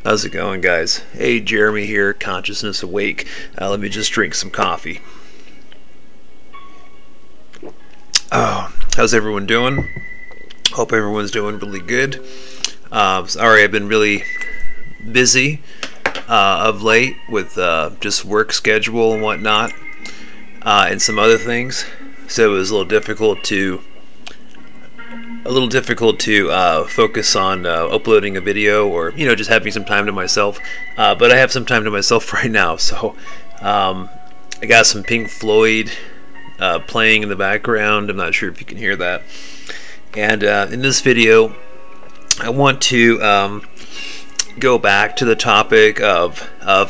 How's it going, guys? Hey, Jeremy here, Consciousness Awake. Let me just drink some coffee. How's everyone doing? Hope everyone's doing really good. Sorry, I've been really busy of late with just work schedule and whatnot, and some other things. So it was a little difficult to focus on uploading a video, or just having some time to myself. But I have some time to myself right now, so I got some Pink Floyd playing in the background. I'm not sure if you can hear that. And in this video, I want to go back to the topic of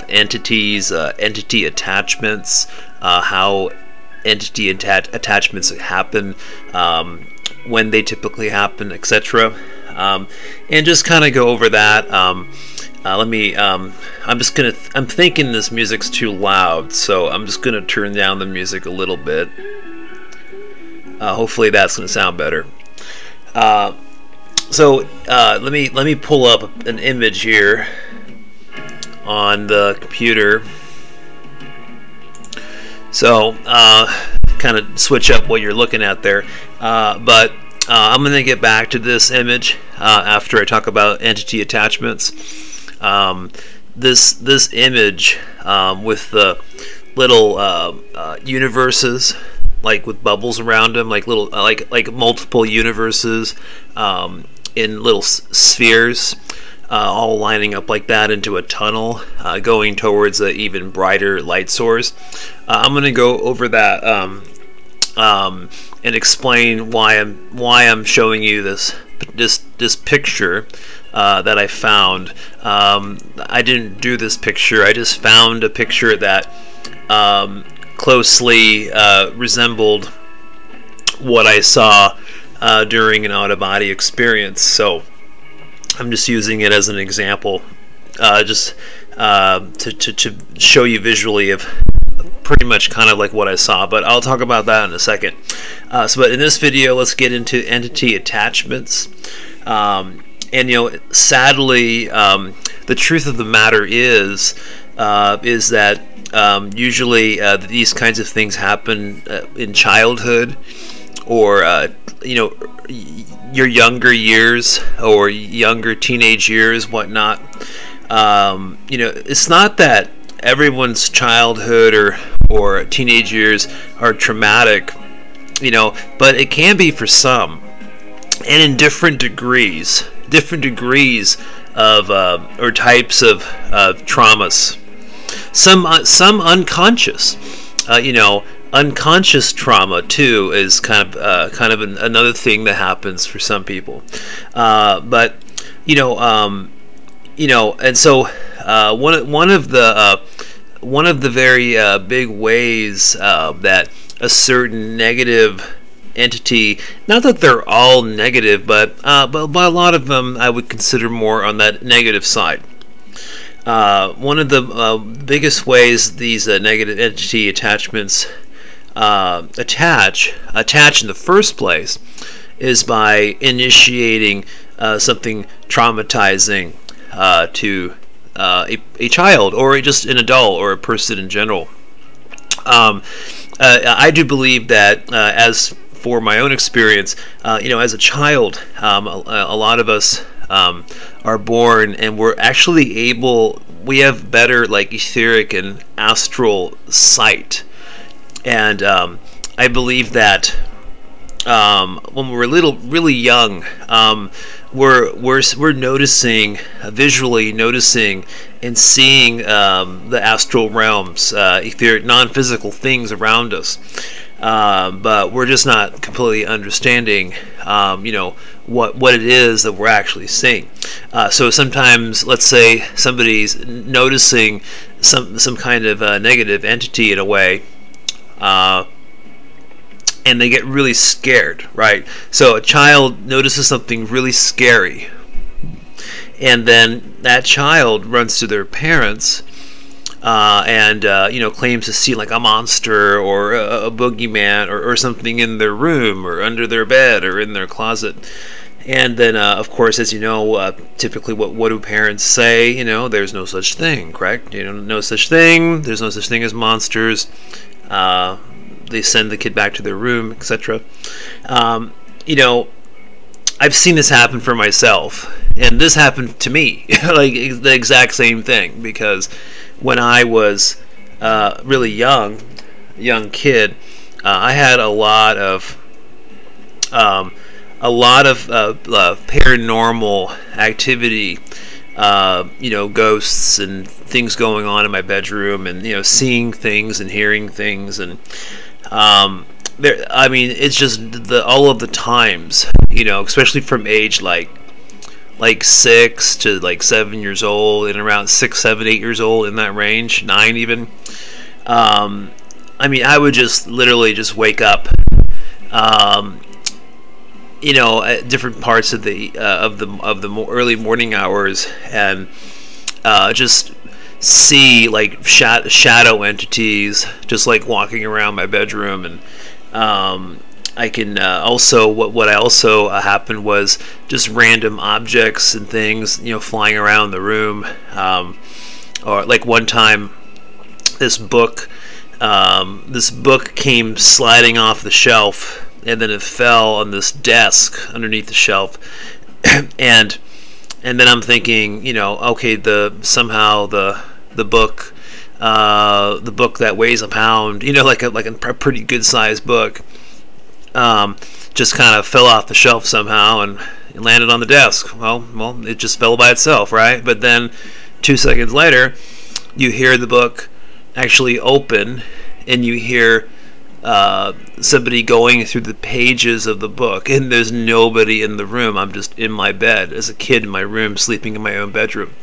entities, entity attachments, how entity attachments happen, when they typically happen, etc. And just kind of go over that. I'm thinking this music's too loud, so I'm just gonna turn down the music a little bit. Hopefully that's gonna sound better. So let me pull up an image here on the computer. So kind of switch up what you're looking at there, but I'm going to get back to this image after I talk about entity attachments. This image with the little universes, like with bubbles around them, like little like multiple universes in little spheres, all lining up like that into a tunnel, going towards an even brighter light source. I'm going to go over that and explain why I'm showing you this picture that I found. I didn't do this picture. I just found a picture that closely resembled what I saw during an out-of-body experience. So I'm just using it as an example, just to show you visually of pretty much kind of like what I saw, but I'll talk about that in a second. But in this video, let's get into entity attachments. And sadly, the truth of the matter is that usually these kinds of things happen in childhood, or your younger years, or younger teenage years, whatnot. It's not that everyone's childhood or teenage years are traumatic, but it can be for some, and in different degrees of or types of traumas. Some unconscious. Unconscious trauma too is kind of another thing that happens for some people. And so one of the very big ways that a certain negative entity, not that they're all negative, but a lot of them I would consider more on that negative side. One of the biggest ways these negative entity attachments attach in the first place is by initiating something traumatizing to a child, or just an adult, or a person in general. I do believe that, as for my own experience, as a child, a lot of us are born and we're actually we have better etheric and astral sight. And I believe that when we're really young, we're noticing, visually noticing and seeing the astral realms, etheric, non-physical things around us. But we're just not completely understanding, what it is that we're actually seeing. So sometimes, let's say somebody's noticing some kind of negative entity in a way, and they get really scared, right? So a child notices something really scary, and then that child runs to their parents and claims to see like a monster or a boogeyman or something in their room or under their bed or in their closet. And then, of course, as you know, typically what do parents say? You know, there's no such thing, correct? You know, no such thing. There's no such thing as monsters. They send the kid back to their room, etc. You know, I've seen this happen for myself, and this happened to me, like the exact same thing. Because when I was really young kid, I had a lot of paranormal activity, you know, ghosts and things going on in my bedroom, and you know, seeing things and hearing things, and I mean, it's just all of the times, you know, especially from age like 6 to like 7 years old, and around 6, 7, 8 years old, in that range, 9 even. I mean, I would just literally just wake up, you know, at different parts of the early morning hours, and just see like shadow entities just like walking around my bedroom. And I can also what I also happened was just random objects and things, you know, flying around the room. Or like one time, this book came sliding off the shelf, and then it fell on this desk underneath the shelf. and then I'm thinking, you know, okay, somehow the book that weighs a pound, you know, like a pretty good sized book, just kind of fell off the shelf somehow and it landed on the desk. Well, it just fell by itself, right? But then 2 seconds later, you hear the book actually open, and you hear somebody going through the pages of the book, and there's nobody in the room. I'm just in my bed as a kid in my room, sleeping in my own bedroom.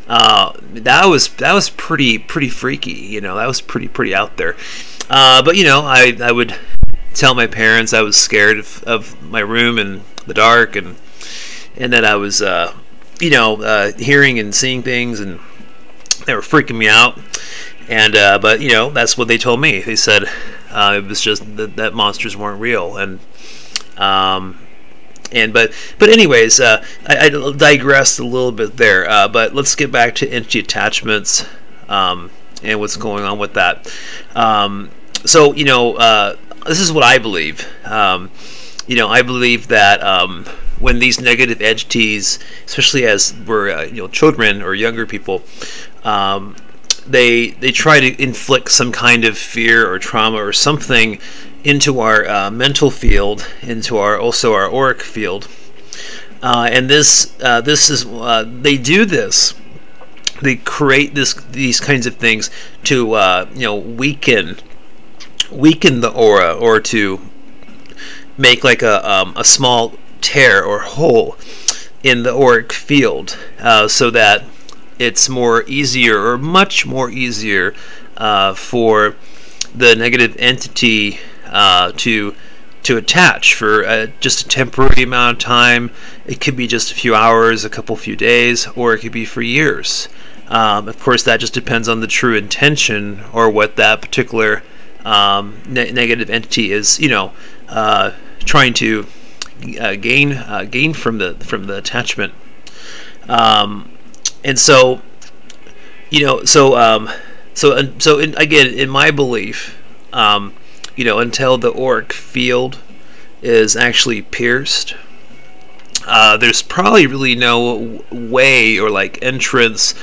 That was pretty freaky, you know. That was pretty out there. But you know, I would tell my parents I was scared of my room and the dark, and that I was you know, hearing and seeing things, and they were freaking me out. And but you know, that's what they told me. They said it was just that monsters weren't real. And but anyways, I digressed a little bit there. But let's get back to entity attachments, and what's going on with that. So you know, this is what I believe. You know, I believe that when these negative entities, especially as we're you know, children or younger people, they try to inflict some kind of fear or trauma or something into our mental field, into our auric field, and this is they do this. They create these kinds of things to you know, weaken the aura, or to make like a small tear or hole in the auric field, so that it's much more easier for the negative entity to attach for just a temporary amount of time. It could be just a few hours, few days, or it could be for years. Of course, that just depends on the true intention, or what that particular negative entity is, you know, trying to gain from the attachment. And so, you know, again, in my belief, you know, until the auric field is actually pierced, there's probably really no way or like entrance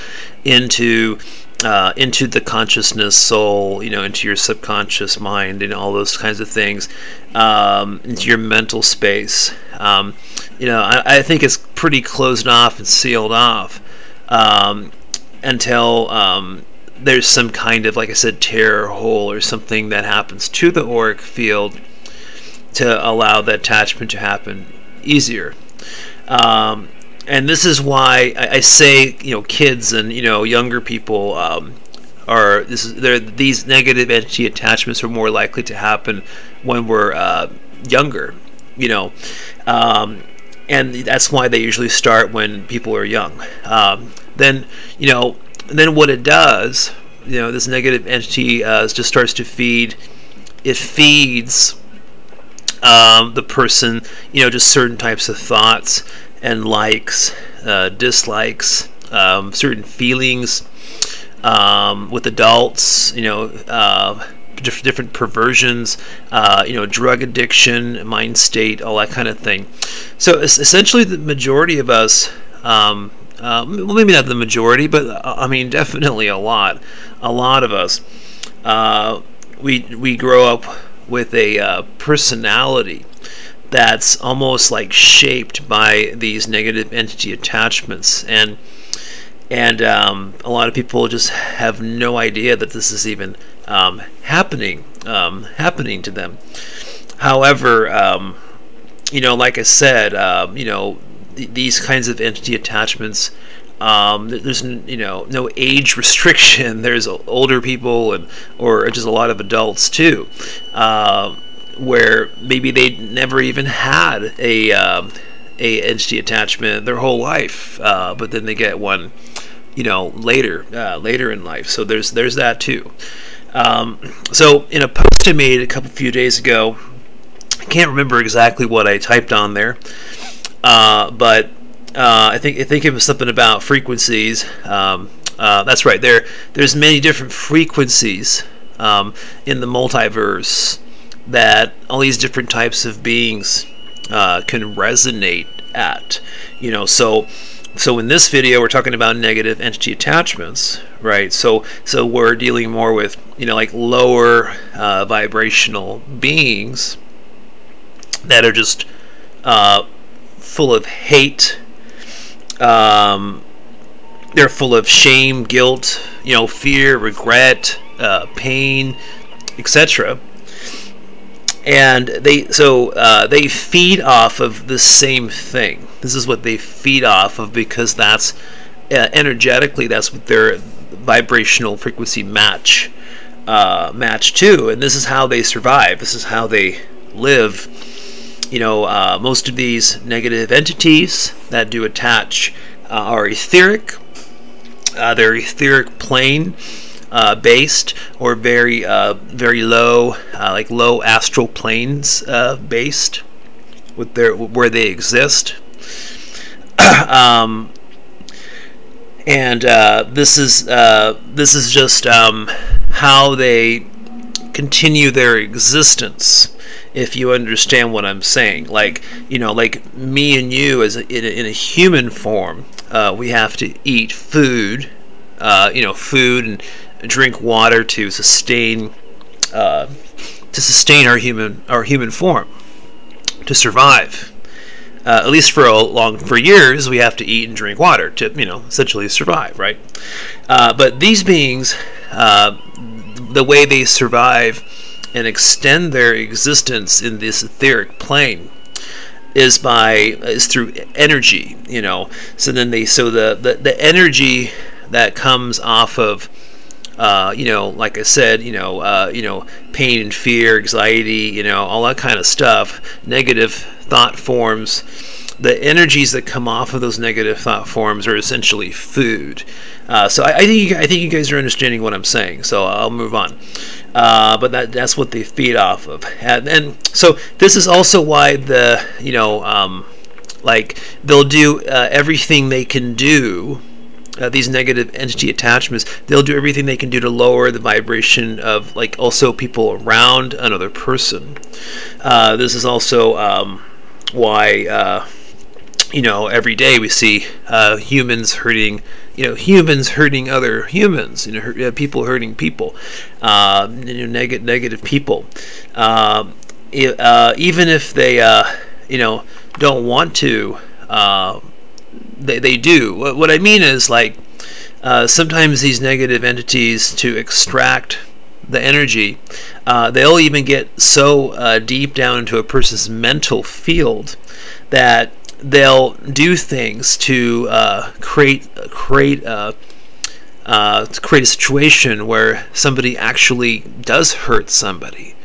into the consciousness, soul, you know, into your subconscious mind and all those kinds of things, into your mental space. You know, I think it's pretty closed off and sealed off until there's some kind of, like I said, tear or hole or something that happens to the auric field to allow the attachment to happen easier. And this is why I say, you know, kids and, you know, younger people these negative entity attachments are more likely to happen when we're younger, you know, and that's why they usually start when people are young. Then, you know, then what it does, you know, this negative entity just starts to feed. It feeds the person, just certain types of thoughts and likes, dislikes, certain feelings with adults, different perversions, drug addiction, mind state, all that kind of thing. So essentially, the majority of us, well, maybe not the majority, but I mean, definitely a lot of us, we grow up with a personality that's almost like shaped by these negative entity attachments, and a lot of people just have no idea that this is even happening to them. However, like I said, these kinds of entity attachments, there's no age restriction. There's older people or just a lot of adults too, where maybe they never even had a entity attachment their whole life, but then they get one later in life. So there's that too. So in a post I made a few days ago, I can't remember exactly what I typed on there, but I think it was something about frequencies. That's right. There's many different frequencies in the multiverse that all these different types of beings can resonate at. So in this video, we're talking about negative entity attachments, right? So we're dealing more with like lower vibrational beings that are just full of hate. They're full of shame, guilt, fear, regret, pain, etc. And they feed off of the same thing. This is what they feed off of, because that's energetically, that's what their vibrational frequency match to, and this is how they survive. This is how they live. Most of these negative entities that do attach are etheric. They're etheric plane based, or very low, like low astral planes based, where they exist. And this is just how they continue their existence. If you understand what I'm saying, like me and you, as in a human form, we have to eat food, food and drink water to sustain our human form, to survive. At least for years, we have to eat and drink water to essentially survive, right? But these beings, the way they survive and extend their existence in this etheric plane is through energy. So then the energy that comes off of like I said, pain and fear, anxiety, all that kind of stuff, negative thought forms. The energies that come off of those negative thought forms are essentially food. So I think you guys are understanding what I'm saying. So I'll move on. But that's what they feed off of, and so this is also why they'll do everything they can do. These negative entity attachments, they'll do everything they can do to lower the vibration of also people around another person. This is also why every day we see humans hurting other humans, people hurting people, negative people, even if they don't want to. They do. What I mean is, sometimes these negative entities, to extract the energy, they'll even get so deep down into a person's mental field that they'll do things to create a situation where somebody actually does hurt somebody,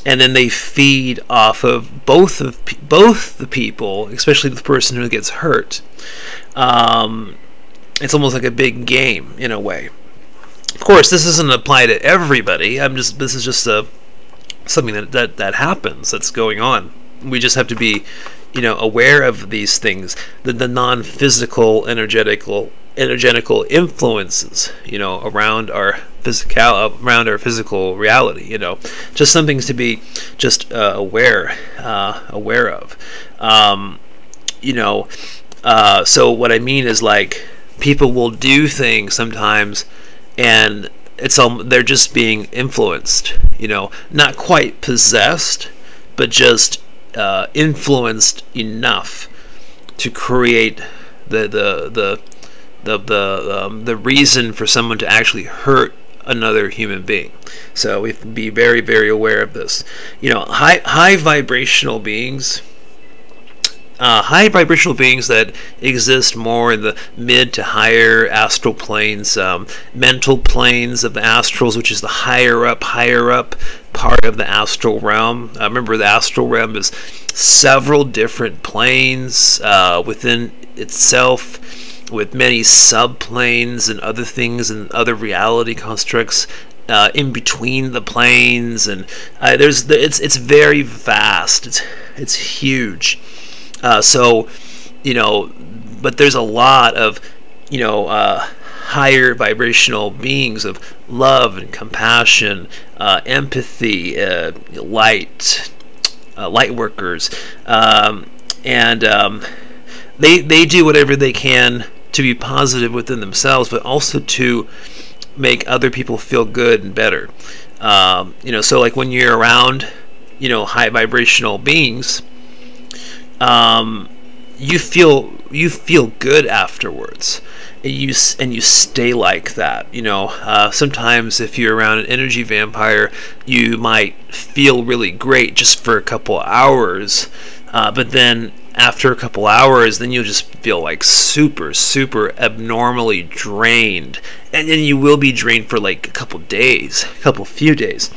and then they feed off of both the people, especially the person who gets hurt. It's almost like a big game in a way. Of course, this doesn't apply to everybody. This is just something that happens, that's going on. We just have to be, you know, aware of these things, the non-physical energetical influences, you know, around our physical reality. You know, just some things to be just aware of. You know, so what I mean is, like, people will do things sometimes, and they're just being influenced. You know, not quite possessed, but just influenced enough to create the reason for someone to actually hurt another human being. So we have to be very, very aware of this. You know, high vibrational beings. High vibrational beings that exist more in the mid to higher astral planes, mental planes of the astrals, which is the higher up part of the astral realm. Remember, the astral realm is several different planes within itself, with many subplanes and other things and other reality constructs in between the planes, and it's very vast. It's huge. So, you know, but there's a lot of, you know, higher vibrational beings of love and compassion, empathy, light workers, and they do whatever they can to be positive within themselves, but also to make other people feel good and better. You know, so like when you're around, you know, high vibrational beings, you feel good afterwards, and you stay like that. You know, sometimes if you're around an energy vampire, you might feel really great just for a couple hours, but then after a couple hours, then you'll just feel like super abnormally drained, and then you will be drained for like a few days.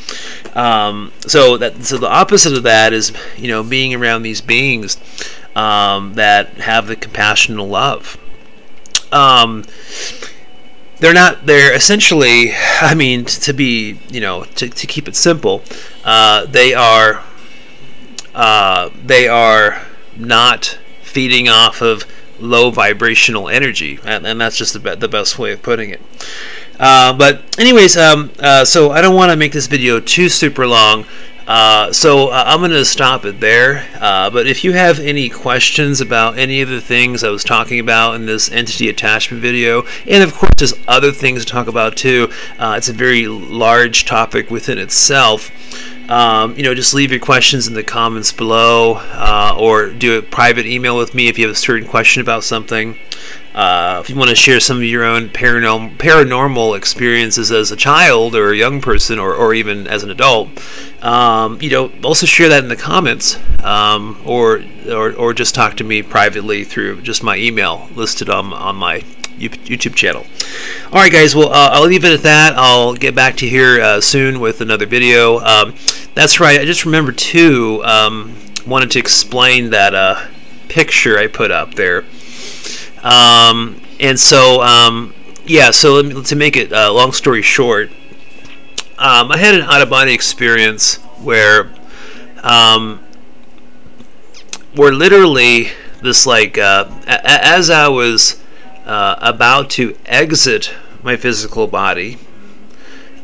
So the opposite of that is, you know, being around these beings that have the compassion and love. They're essentially, I mean, to be, you know, to keep it simple, they are not feeding off of low vibrational energy, and that's just the best way of putting it. But anyways, so I don't want to make this video too super long, so I'm going to stop it there. But if you have any questions about any of the things I was talking about in this entity attachment video, and of course there's other things to talk about too, it's a very large topic within itself. You know, just leave your questions in the comments below, or do a private email with me if you have a certain question about something. If you want to share some of your own paranormal experiences as a child or a young person, or even as an adult, you know, also share that in the comments, or just talk to me privately through just my email listed on my YouTube channel. Alright guys, well, I'll leave it at that. I'll get back to you here soon with another video. That's right, I just remembered too, wanted to explain that picture I put up there. And so, yeah, so to make it long story short, I had an out-of-body experience where literally this, like, as I was about to exit my physical body,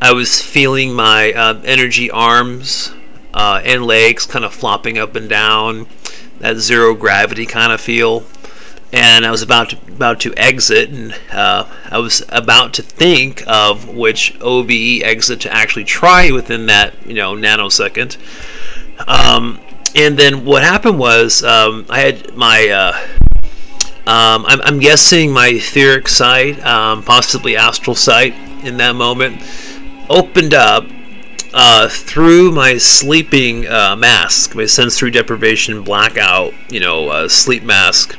I was feeling my energy arms and legs kind of flopping up and down, that zero gravity kind of feel. And I was about to exit, and I was about to think of which OBE exit to actually try within that, you know, nanosecond. And then what happened was, I had my I'm guessing my etheric sight, possibly astral sight, in that moment opened up through my sleeping mask, my sensory deprivation blackout, you know, sleep mask.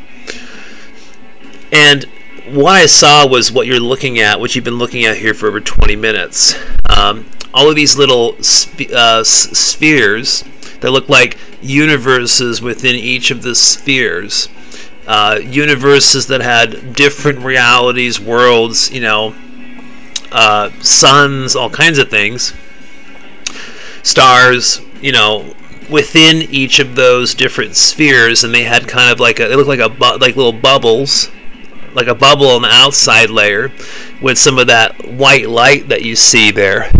And what I saw was what you're looking at, what you've been looking at here for over 20 minutes. All of these little spheres that look like universes within each of the spheres. Universes that had different realities, worlds, you know, suns, all kinds of things, stars, you know, within each of those different spheres, and they had kind of like it looked like like little bubbles, like a bubble on the outside layer, with some of that white light that you see there.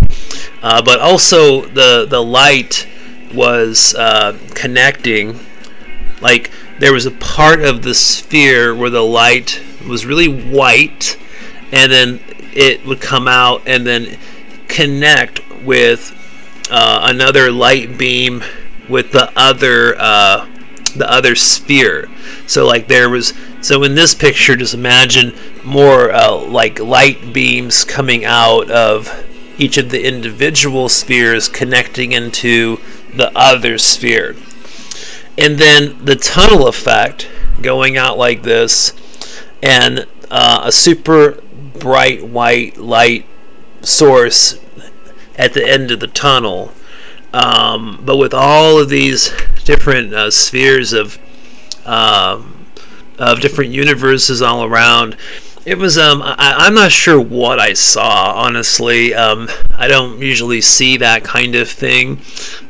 But also the light was connecting. Like there was a part of the sphere where the light was really white, and then it would come out and then connect with another light beam with the other sphere. So like there was, so in this picture, just imagine more like light beams coming out of each of the individual spheres connecting into the other sphere. And then the tunnel effect going out like this, and a super bright white light source at the end of the tunnel, but with all of these different spheres of different universes all around. It was I'm not sure what I saw, honestly. I don't usually see that kind of thing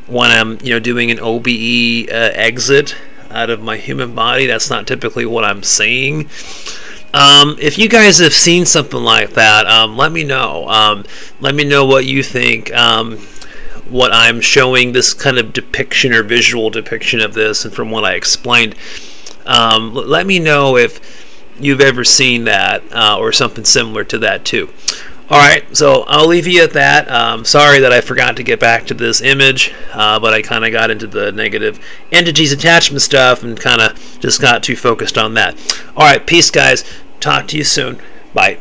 when I'm doing an OBE exit out of my human body. That's not typically what I'm seeing. If you guys have seen something like that, let me know. Let me know what you think. What I'm showing, this kind of depiction or visual depiction of this, and from what I explained, let me know if you've ever seen that or something similar to that too. Alright, so I'll leave you at that. Sorry that I forgot to get back to this image, but I kind of got into the negative entities attachment stuff and kind of just got too focused on that. Alright, peace guys. Talk to you soon. Bye.